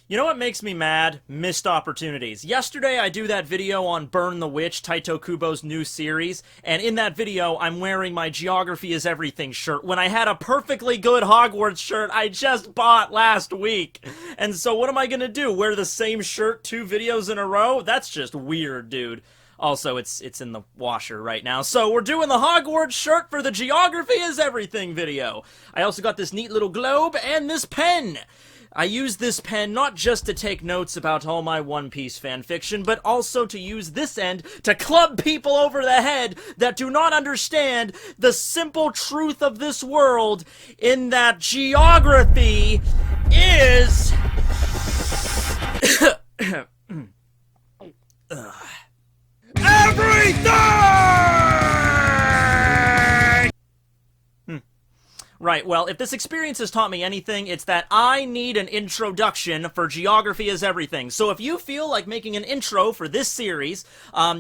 You know what makes me mad? Missed opportunities. Yesterday I do that video on Burn the Witch, Taito Kubo's new series, and in that video I'm wearing my Geography is Everything shirt when I had a perfectly good Hogwarts shirt I just bought last week. And so what am I gonna do? Wear the same shirt 2 videos in a row? That's just weird, dude. Also, it's in the washer right now, so we're doing the Hogwarts shirt for the Geography is Everything video. I also got this neat little globe and this pen. I use this pen not just to take notes about all my One Piece fanfiction, but also to use this end to club people over the head that do not understand the simple truth of this world, in that geography is... Right, well, if this experience has taught me anything, it's that I need an introduction for Geography is Everything. So if you feel like making an intro for this series,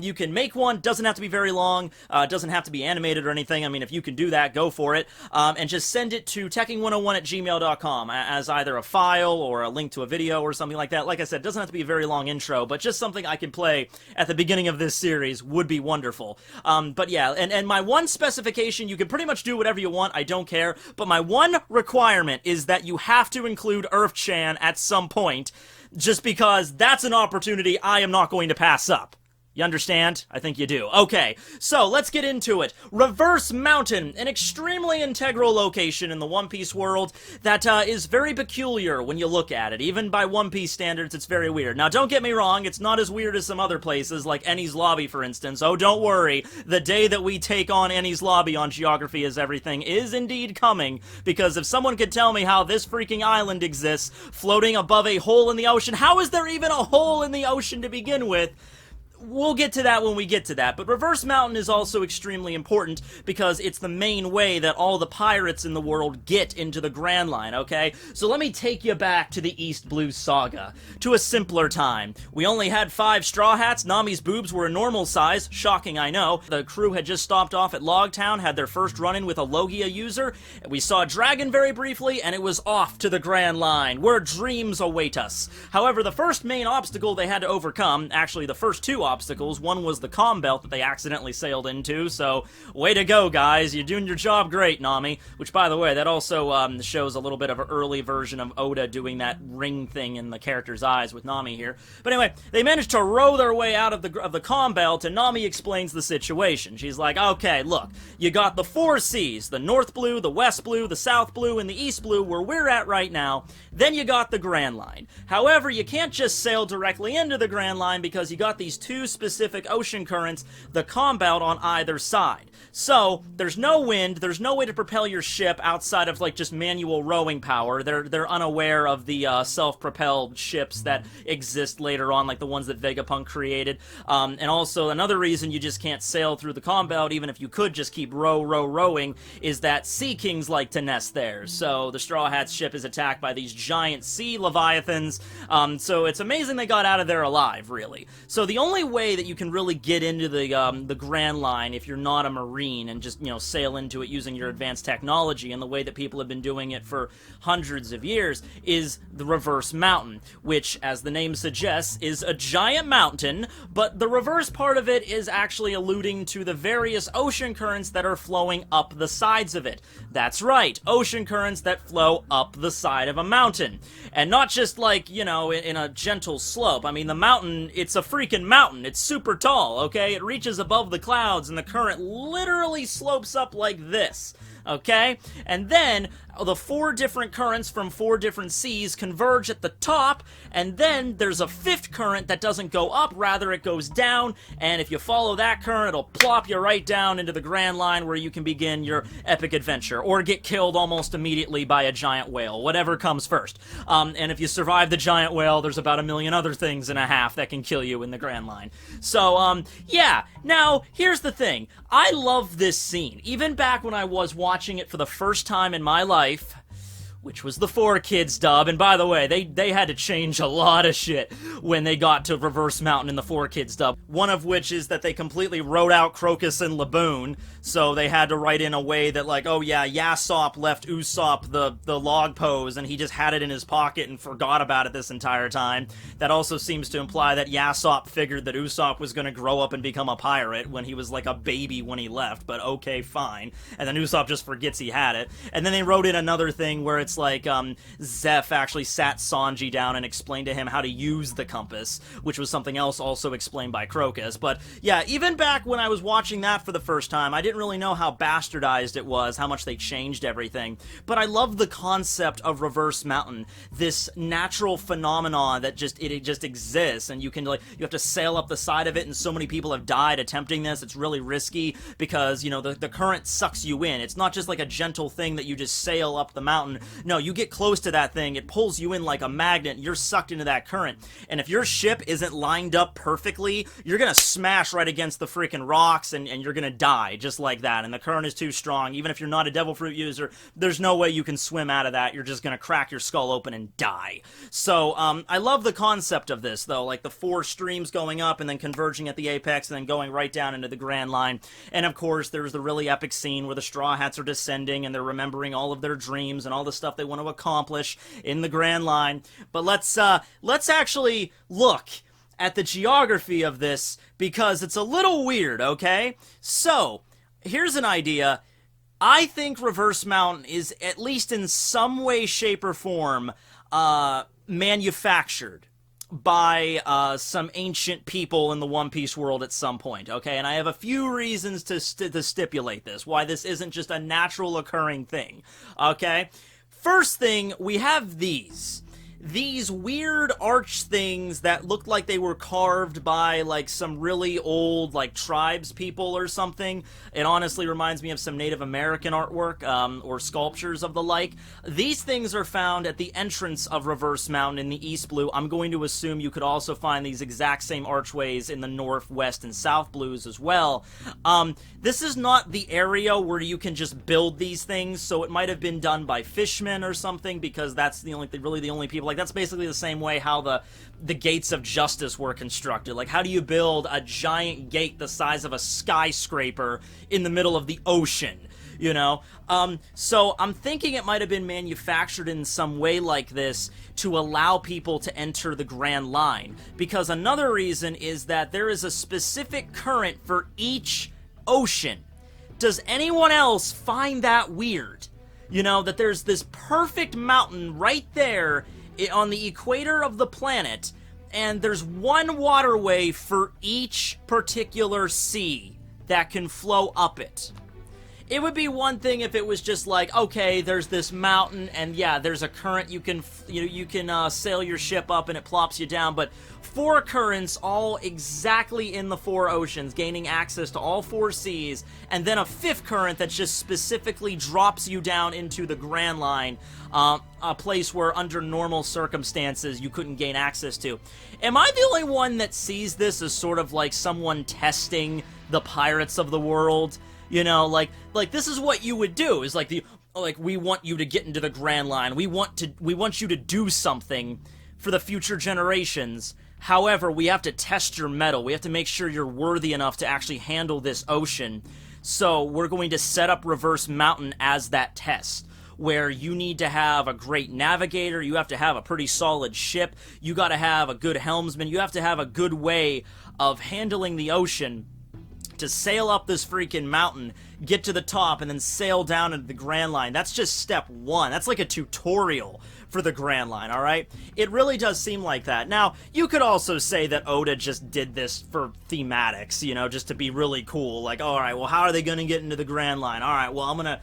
you can make one. Doesn't have to be very long, doesn't have to be animated or anything. I mean, if you can do that, go for it. And just send it to Tekking101@gmail.com as either a file or a link to a video or something like that. Like I said, it doesn't have to be a very long intro, but just something I can play at the beginning of this series would be wonderful. But yeah, and my one specification, you can pretty much do whatever you want, I don't care. But my one requirement is that you have to include Earth-chan at some point, just because that's an opportunity I am not going to pass up. You understand? I think you do. Okay, so let's get into it. Reverse Mountain, an extremely integral location in the One Piece world that is very peculiar when you look at it. Even by One Piece standards, it's very weird. Now, don't get me wrong, it's not as weird as some other places, like Enies Lobby, for instance. Oh, don't worry. The day that we take on Enies Lobby on Geography is Everything is indeed coming, because if someone could tell me how this freaking island exists, floating above a hole in the ocean, how is there even a hole in the ocean to begin with? We'll get to that when we get to that, but Reverse Mountain is also extremely important because it's the main way that all the pirates in the world get into the Grand Line, okay? So let me take you back to the East Blue Saga, to a simpler time. We only had 5 Straw Hats, Nami's boobs were a normal size, shocking I know. The crew had just stopped off at Logtown, had their first run-in with a Logia user, we saw Dragon very briefly, and it was off to the Grand Line, where dreams await us. However, the first main obstacle they had to overcome, actually the first 2 obstacles. One was the comm belt that they accidentally sailed into, so way to go, guys. You're doing your job great, Nami. Which, by the way, that also shows a little bit of an early version of Oda doing that ring thing in the character's eyes with Nami here. But anyway, they managed to row their way out of the comm belt, and Nami explains the situation. She's like, okay, look, you got the 4 seas, the North Blue, the West Blue, the South Blue, and the East Blue, where we're at right now. Then you got the Grand Line. However, you can't just sail directly into the Grand Line because you got these 2 specific ocean currents, the comm belt on either side. So, there's no wind, there's no way to propel your ship outside of, like, just manual rowing power. They're unaware of the self-propelled ships that exist later on, like the ones that Vegapunk created. And also, another reason you just can't sail through the comm belt, even if you could just keep rowing, is that sea kings like to nest there. So, the Straw Hats ship is attacked by these giant sea leviathans. So, it's amazing they got out of there alive, really. So, the only way that you can really get into the Grand Line if you're not a marine and just, you know, sail into it using your advanced technology and the way that people have been doing it for hundreds of years is the Reverse Mountain, which, as the name suggests, is a giant mountain, but the reverse part of it is actually alluding to the various ocean currents that are flowing up the sides of it. That's right, ocean currents that flow up the side of a mountain. And not just like, you know, in a gentle slope. I mean, the mountain, it's a freaking mountain. It's super tall, okay? It reaches above the clouds, and the current literally slopes up like this, okay? And then the 4 different currents from 4 different seas converge at the top, and then there's a 5th current that doesn't go up, rather it goes down, and if you follow that current, it'll plop you right down into the Grand Line where you can begin your epic adventure, or get killed almost immediately by a giant whale, whatever comes first. And if you survive the giant whale, there's about 1 million other things and a half that can kill you in the Grand Line. So, yeah. Now, here's the thing. I love this scene. Even back when I was watching it for the first time in my life, which was the 4Kids dub. And by the way, they had to change a lot of shit when they got to Reverse Mountain in the 4Kids dub. One of which is that they completely wrote out Crocus and Lagoon, so they had to write in a way that, like, oh yeah, Yasopp left Usopp the log pose, and he just had it in his pocket and forgot about it this entire time. That also seems to imply that Yasopp figured that Usopp was going to grow up and become a pirate when he was like a baby when he left, but okay, fine. And then Usopp just forgets he had it. And then they wrote in another thing where it's like Zeph actually sat Sanji down and explained to him how to use the compass, which was something else also explained by Crocus. But yeah, even back when I was watching that for the first time, I didn't really know how bastardized it was, how much they changed everything. But I love the concept of Reverse Mountain, this natural phenomenon that just exists, and you can, like, you have to sail up the side of it, and so many people have died attempting this. It's really risky because, you know, the current sucks you in. It's not just like a gentle thing that you just sail up the mountain. No, you get close to that thing, it pulls you in like a magnet, you're sucked into that current. And if your ship isn't lined up perfectly, you're gonna smash right against the freaking rocks, and you're gonna die just like that. And the current is too strong. Even if you're not a Devil Fruit user, there's no way you can swim out of that. You're just gonna crack your skull open and die. So, I love the concept of this, though, like the 4 streams going up and then converging at the apex and then going right down into the Grand Line. And of course, there's the really epic scene where the Straw Hats are descending and they're remembering all of their dreams and all the stuff they want to accomplish in the Grand Line. But let's actually look at the geography of this, because it's a little weird, okay? So, here's an idea. I think Reverse Mountain is, at least in some way, shape, or form, manufactured by some ancient people in the One Piece world at some point, okay? And I have a few reasons to stipulate this, why this isn't just a natural occurring thing, okay? First thing, we have these weird arch things that looked like they were carved by, like, some really old, like, tribes people or something. It honestly reminds me of some Native American artwork, or sculptures of the like. These things are found at the entrance of Reverse Mountain in the East Blue. I'm going to assume you could also find these exact same archways in the North, West, and South Blues as well. This is not the area where you can just build these things, so it might have been done by fishmen or something, because that's really the only people. Like, that's basically the same way how the gates of justice were constructed. Like, how do you build a giant gate the size of a skyscraper in the middle of the ocean? You know? So I'm thinking it might have been manufactured in some way like this to allow people to enter the Grand Line. Because another reason is that there is a specific current for each ocean. Does anyone else find that weird? You know, that there's this perfect mountain right there on the equator of the planet, and there's one waterway for each particular sea that can flow up it. It would be one thing if it was just like, okay, there's this mountain, and yeah, there's a current you can sail your ship up and it plops you down, but 4 currents all exactly in the 4 oceans, gaining access to all 4 seas, and then a 5th current that just specifically drops you down into the Grand Line, a place where under normal circumstances you couldn't gain access to. Am I the only one that sees this as sort of like someone testing the pirates of the world? You know, like this is what you would do, is like we want you to get into the Grand Line. We want you to do something for the future generations. However, we have to test your mettle. We have to make sure you're worthy enough to actually handle this ocean. So we're going to set up Reverse Mountain as that test, where you need to have a great navigator, you have to have a pretty solid ship, you gotta have a good helmsman, you have to have a good way of handling the ocean to sail up this freaking mountain, get to the top, and then sail down into the Grand Line. That's just step 1. That's like a tutorial for the Grand Line, alright? It really does seem like that. Now, you could also say that Oda just did this for thematics, you know, just to be really cool. Like, alright, well, how are they gonna get into the Grand Line? Alright, well,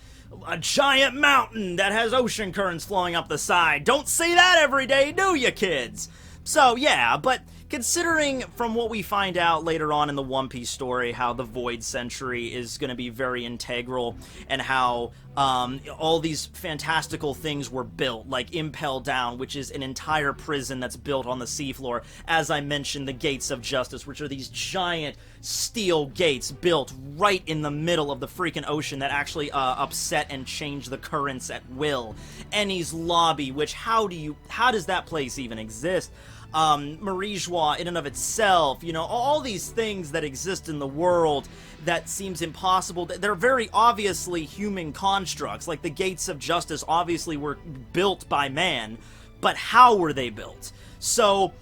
a giant mountain that has ocean currents flowing up the side. Don't say that every day, do you, kids? So, yeah, but considering from what we find out later on in the One Piece story, how the Void Century is going to be very integral, and how All these fantastical things were built, like Impel Down, which is an entire prison that's built on the seafloor. As I mentioned, the Gates of Justice, which are these giant steel gates built right in the middle of the freaking ocean that actually upset and change the currents at will. Ennie's Lobby, which how does that place even exist? Marie Joie in and of itself, you know, all these things that exist in the world that seems impossible. They're very obviously human constructs, like the Gates of Justice obviously were built by man, but how were they built? So,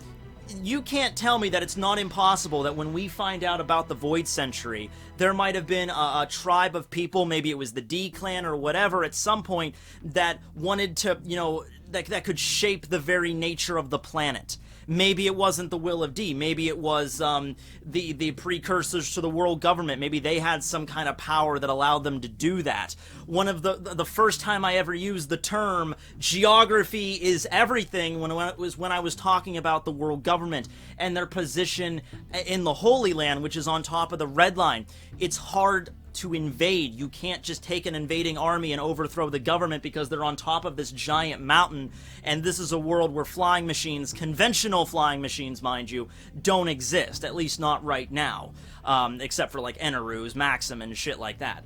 you can't tell me that it's not impossible that when we find out about the Void Century, there might have been a tribe of people, maybe it was the D Clan or whatever, at some point that wanted to, you know, that could shape the very nature of the planet. Maybe it wasn't the will of D. Maybe it was the precursors to the world government. Maybe they had some kind of power that allowed them to do that. One of the first time I ever used the term geography is everything when I was talking about the world government and their position in the Holy Land, which is on top of the Red Line. It's hard to invade. You can't just take an invading army and overthrow the government because they're on top of this giant mountain, and this is a world where flying machines, conventional flying machines, mind you, don't exist, at least not right now, except for like Eneru's, Maxim, and shit like that.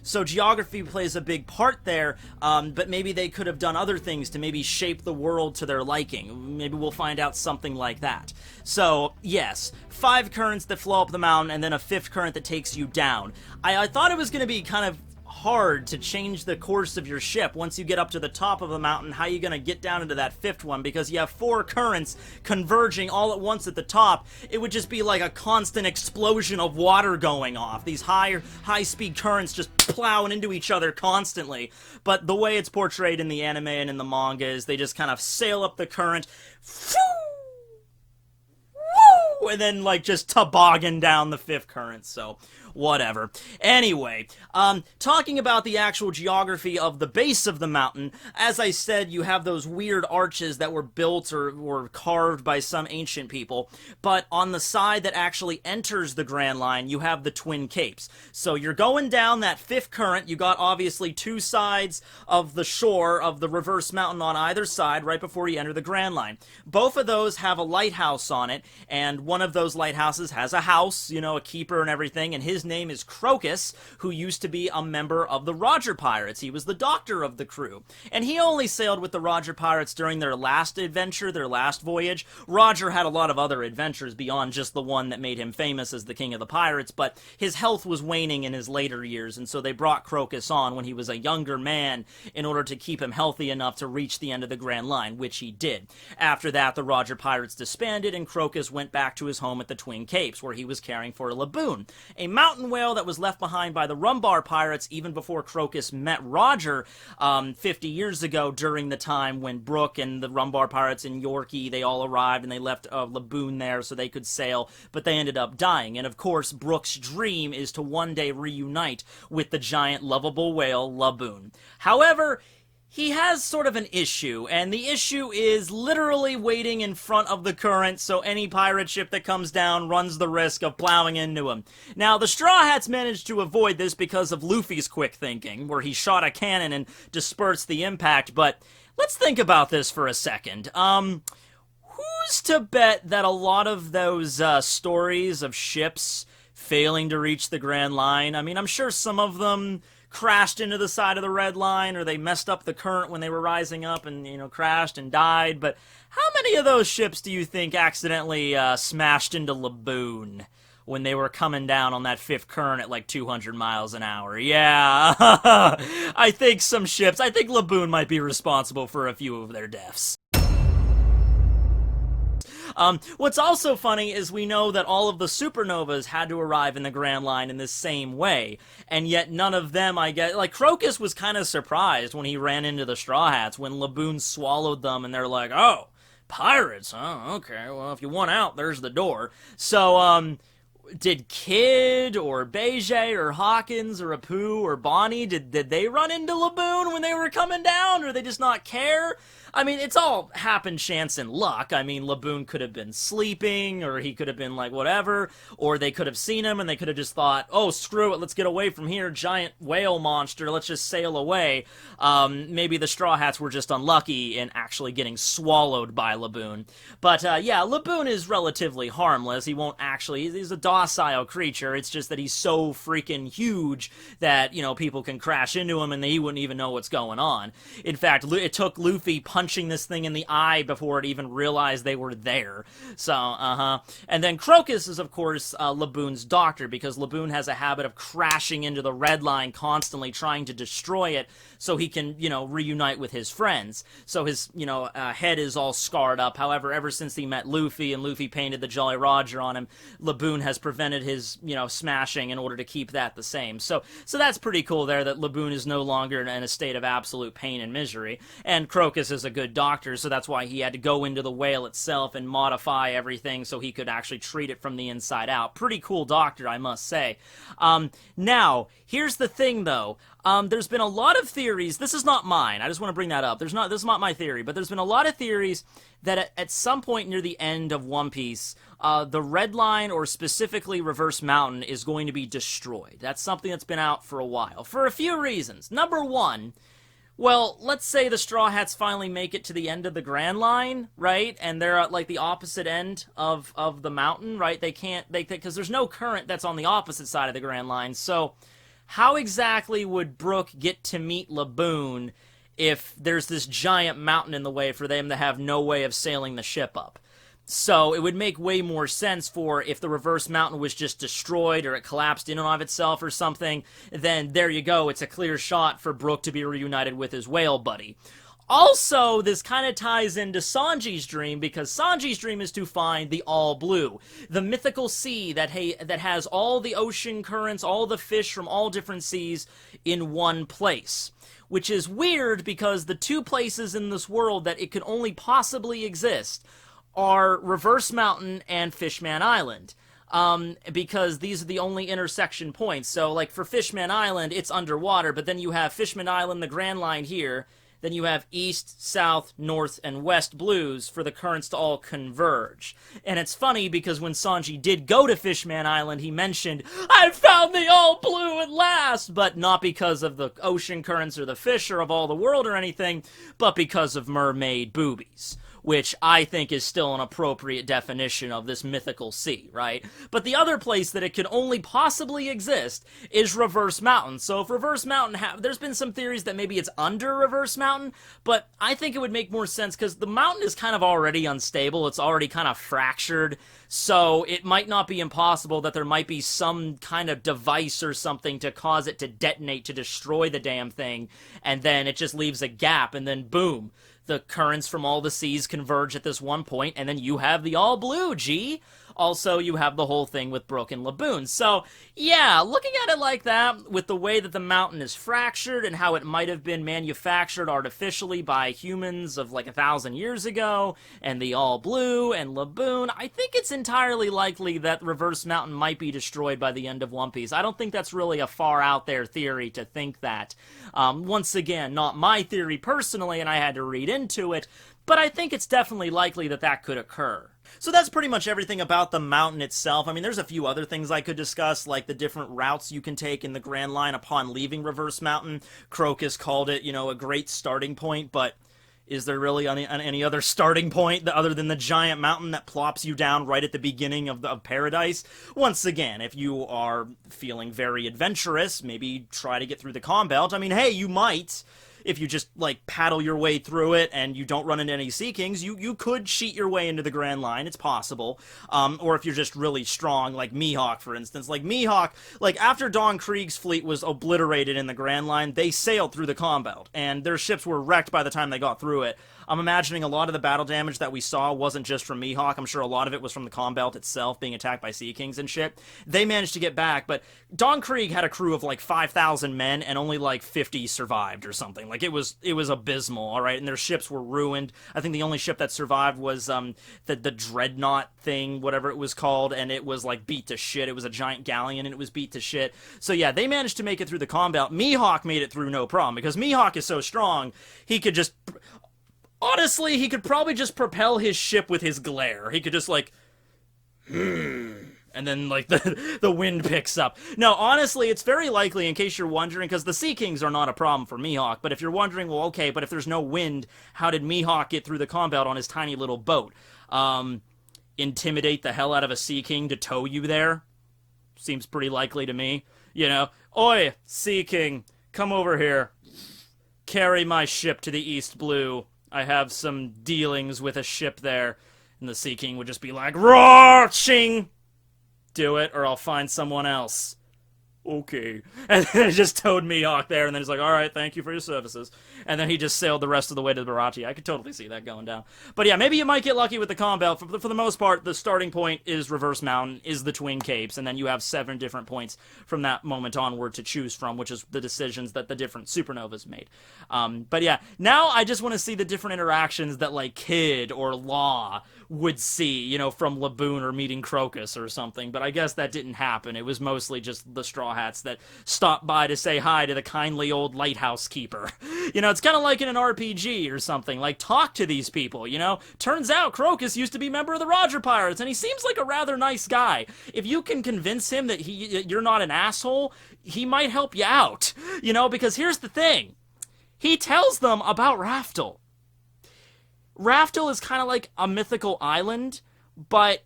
So geography plays a big part there, but maybe they could have done other things to maybe shape the world to their liking. Maybe we'll find out something like that. So, yes, 5 currents that flow up the mountain, and then a 5th current that takes you down. I thought it was going to be kind of hard to change the course of your ship once you get up to the top of the mountain. How are you going to get down into that 5th one? Because you have 4 currents converging all at once at the top. It would just be like a constant explosion of water going off. These high-speed currents just plowing into each other constantly. But the way it's portrayed in the anime and in the manga is they just kind of sail up the current, and then like just toboggan down the 5th current. So whatever. Anyway, talking about the actual geography of the base of the mountain, as I said, you have those weird arches that were built or were carved by some ancient people, but on the side that actually enters the Grand Line, you have the Twin Capes. So you're going down that 5th current, you got obviously 2 sides of the shore of the reverse mountain on either side right before you enter the Grand Line. Both of those have a lighthouse on it, and one of those lighthouses has a house, you know, a keeper and everything, and his name is Crocus, who used to be a member of the Roger Pirates. He was the doctor of the crew. And he only sailed with the Roger Pirates during their last adventure, their last voyage. Roger had a lot of other adventures beyond just the one that made him famous as the king of the pirates, but his health was waning in his later years, and so they brought Crocus on when he was a younger man in order to keep him healthy enough to reach the end of the Grand Line, which he did. After that, the Roger Pirates disbanded, and Crocus went back to his home at the Twin Capes, where he was caring for Lagoon, a mountain whale that was left behind by the Rumbar Pirates even before Crocus met Roger 50 years ago during the time when Brooke and the Rumbar Pirates and Yorkie, they all arrived and they left Lagoon there so they could sail, but they ended up dying. And of course, Brooke's dream is to one day reunite with the giant lovable whale Lagoon. However, he has sort of an issue, and the issue is literally waiting in front of the current, so any pirate ship that comes down runs the risk of plowing into him. Now, the Straw Hats managed to avoid this because of Luffy's quick thinking, where he shot a cannon and dispersed the impact, but let's think about this for a second. Who's to bet that a lot of those stories of ships failing to reach the Grand Line, I mean, I'm sure some of them crashed into the side of the Red Line, or they messed up the current when they were rising up and, you know, crashed and died, but how many of those ships do you think accidentally smashed into Lagoon when they were coming down on that 5th current at like 200 miles an hour? Yeah, I think Lagoon might be responsible for a few of their deaths. What's also funny is we know that all of the supernovas had to arrive in the Grand Line in the same way, and yet none of them, I guess, like, Crocus was kind of surprised when he ran into the Straw Hats, when Lagoon swallowed them, and they're like, oh, pirates, huh? Okay, well, if you want out, there's the door. So, did Kid, or Beige, or Hawkins, or Apu, or Bonnie, did they run into Lagoon when they were coming down, or they just not care? I mean, it's all happen, chance, and luck. I mean, Lagoon could have been sleeping, or he could have been like whatever, or they could have seen him and they could have just thought, oh, screw it, let's get away from here, giant whale monster, let's just sail away. Maybe the Straw Hats were just unlucky in actually getting swallowed by Lagoon. But yeah, Lagoon is relatively harmless. He won't actually, he's a docile creature. It's just that he's so freaking huge that, you know, people can crash into him and he wouldn't even know what's going on. In fact, it took Luffy punching this thing in the eye before it even realized they were there. So, And then Crocus is, of course, Lagoon's doctor, because Lagoon has a habit of crashing into the Red Line constantly, trying to destroy it so he can, you know, reunite with his friends. So his, you know, head is all scarred up. However, ever since he met Luffy and Luffy painted the Jolly Roger on him, Lagoon has prevented his, you know, smashing in order to keep that the same. So that's pretty cool there, that Lagoon is no longer in a state of absolute pain and misery. And Crocus is a good doctor, so that's why he had to go into the whale itself and modify everything so he could actually treat it from the inside out. Pretty cool doctor, I must say. Now, here's the thing, though. There's been a lot of theories. This is not mine. I just want to bring that up. This is not my theory, but there's been a lot of theories that at some point near the end of One Piece, the Red Line, or specifically Reverse Mountain, is going to be destroyed. That's something that's been out for a while, for a few reasons. Number one, well, let's say the Straw Hats finally make it to the end of the Grand Line, right? And they're at, like, the opposite end of the mountain, right? Because there's no current that's on the opposite side of the Grand Line. So how exactly would Brook get to meet Lagoon if there's this giant mountain in the way for them to have no way of sailing the ship up? So it would make way more sense for if the Reverse Mountain was just destroyed or it collapsed in and of itself or something, then there you go, it's a clear shot for Brook to be reunited with his whale buddy. Also, this kind of ties into Sanji's dream, because Sanji's dream is to find the All Blue, the mythical sea that has all the ocean currents, all the fish from all different seas in one place. Which is weird, because the two places in this world that it could only possibly exist are Reverse Mountain and Fishman Island. Because these are the only intersection points. So, like, for Fishman Island, it's underwater, but then you have Fishman Island, the Grand Line here, then you have east, south, north, and west blues for the currents to all converge. And it's funny, because when Sanji did go to Fishman Island, he mentioned, I found the All Blue at last! But not because of the ocean currents or the fish or of all the world or anything, but because of mermaid boobies, which I think is still an appropriate definition of this mythical sea, right? But the other place that it could only possibly exist is Reverse Mountain. So if Reverse Mountain, there's been some theories that maybe it's under Reverse Mountain, but I think it would make more sense, because the mountain is kind of already unstable, it's already kind of fractured, so it might not be impossible that there might be some kind of device or something to cause it to detonate, to destroy the damn thing, and then it just leaves a gap, and then boom, the currents from all the seas converge at this one point, and then you have the All Blue, G. Also, you have the whole thing with Brook and Lagoon. So, yeah, looking at it like that, with the way that the mountain is fractured and how it might have been manufactured artificially by humans of like 1,000 years ago, and the All Blue and Lagoon, I think it's entirely likely that Reverse Mountain might be destroyed by the end of One Piece. I don't think that's really a far out there theory to think that. Once again, not my theory personally, and I had to read into it, but I think it's definitely likely that that could occur. So that's pretty much everything about the mountain itself. I mean, there's a few other things I could discuss, like the different routes you can take in the Grand Line upon leaving Reverse Mountain. Crocus called it, you know, a great starting point, but is there really any other starting point other than the giant mountain that plops you down right at the beginning of Paradise? Once again, if you are feeling very adventurous, maybe try to get through the Calm Belt. I mean, hey, you might. If you just, like, paddle your way through it and you don't run into any Sea Kings, you could cheat your way into the Grand Line. It's possible. Or if you're just really strong, like Mihawk, for instance. Like, Mihawk, like, after Don Krieg's fleet was obliterated in the Grand Line, they sailed through the Calm Belt, and their ships were wrecked by the time they got through it. I'm imagining a lot of the battle damage that we saw wasn't just from Mihawk. I'm sure a lot of it was from the Calm Belt itself being attacked by Sea Kings and shit. They managed to get back, but Don Krieg had a crew of like 5,000 men and only like 50 survived or something. Like, it was abysmal, alright? And their ships were ruined. I think the only ship that survived was the Dreadnought thing, whatever it was called, and it was like beat to shit. It was a giant galleon and it was beat to shit. So yeah, they managed to make it through the Calm Belt. Mihawk made it through no problem, because Mihawk is so strong, he could just Honestly, he could probably just propel his ship with his glare. He could just, like, and then, like, the wind picks up. No, honestly, it's very likely, in case you're wondering, because the Sea Kings are not a problem for Mihawk, but if you're wondering, well, okay, but if there's no wind, how did Mihawk get through the combat on his tiny little boat? Intimidate the hell out of a Sea King to tow you there? Seems pretty likely to me. You know, oi, Sea King, come over here. Carry my ship to the East Blue. I have some dealings with a ship there. And the Sea King would just be like, roar, ching! Do it, or I'll find someone else. Okay. And then it just towed Mihawk there, and then he's like, alright, thank you for your services. And then he just sailed the rest of the way to Barachi. I could totally see that going down. But yeah, maybe you might get lucky with the combat. For the most part, the starting point is Reverse Mountain, is the Twin Capes, and then you have 7 different points from that moment onward to choose from, which is the decisions that the different supernovas made. But yeah, now I just want to see the different interactions that, like, Kid or Law would see, you know, from Lagoon or meeting Crocus or something, but I guess that didn't happen. It was mostly just the Straw Hats that stopped by to say hi to the kindly old lighthouse keeper. You know, it's kind of like in an RPG or something, like, talk to these people, you know? Turns out Crocus used to be a member of the Roger Pirates, and he seems like a rather nice guy. If you can convince him that you're not an asshole, he might help you out, you know, because here's the thing. He tells them about Raftel. Raftel is kind of like a mythical island, but,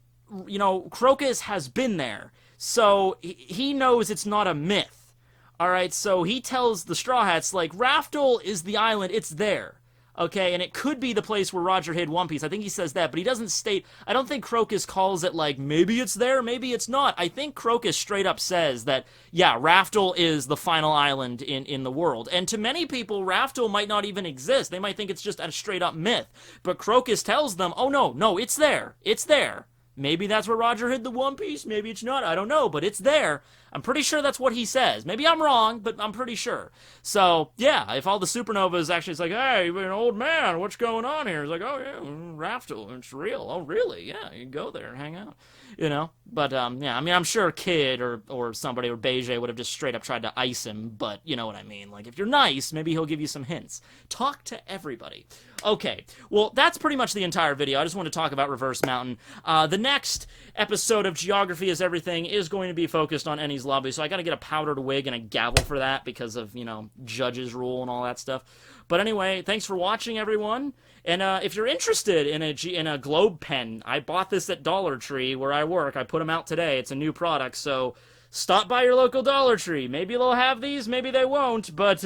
you know, Crocus has been there, so he knows it's not a myth. Alright, so he tells the Straw Hats, like, Raftel is the island, it's there. Okay, and it could be the place where Roger hid One Piece. I think he says that, but he doesn't state... I don't think Crocus calls it, like, maybe it's there, maybe it's not. I think Crocus straight up says that, yeah, Raftel is the final island in the world. And to many people, Raftel might not even exist. They might think it's just a straight up myth. But Crocus tells them, oh, no, it's there. It's there. Maybe that's where Roger hid the One Piece, maybe it's not, I don't know, but it's there. I'm pretty sure that's what he says. Maybe I'm wrong, but I'm pretty sure. So, yeah, if all the supernovas actually is like, hey, you're an old man, what's going on here? It's like, oh, yeah, Raftel, it's real. Oh, really? Yeah, you can go there and hang out. You know? But, yeah, I mean, I'm sure Kid or somebody or Beige would have just straight up tried to ice him, but you know what I mean. Like, if you're nice, maybe he'll give you some hints. Talk to everybody. Okay, well, that's pretty much the entire video. I just want to talk about Reverse Mountain. The next episode of Geography is Everything is going to be focused on Ennie's Lobby, so I gotta get a powdered wig and a gavel for that because of, you know, judges rule and all that stuff. But anyway, thanks for watching, everyone. And if you're interested in a globe pen, I bought this at Dollar Tree where I work. I put them out today. It's a new product, so stop by your local Dollar Tree. Maybe they'll have these, maybe they won't, but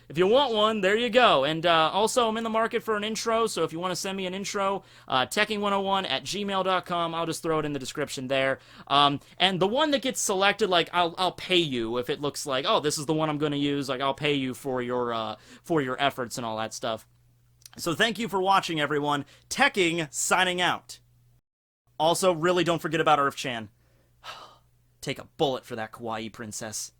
if you want one, there you go. And also, I'm in the market for an intro, so if you want to send me an intro, Tekking101@gmail.com. I'll just throw it in the description there. And the one that gets selected, like, I'll pay you if it looks like, oh, this is the one I'm going to use. Like, I'll pay you for your efforts and all that stuff. So thank you for watching, everyone. Tekking signing out. Also, really don't forget about Earth-chan. Take a bullet for that kawaii princess.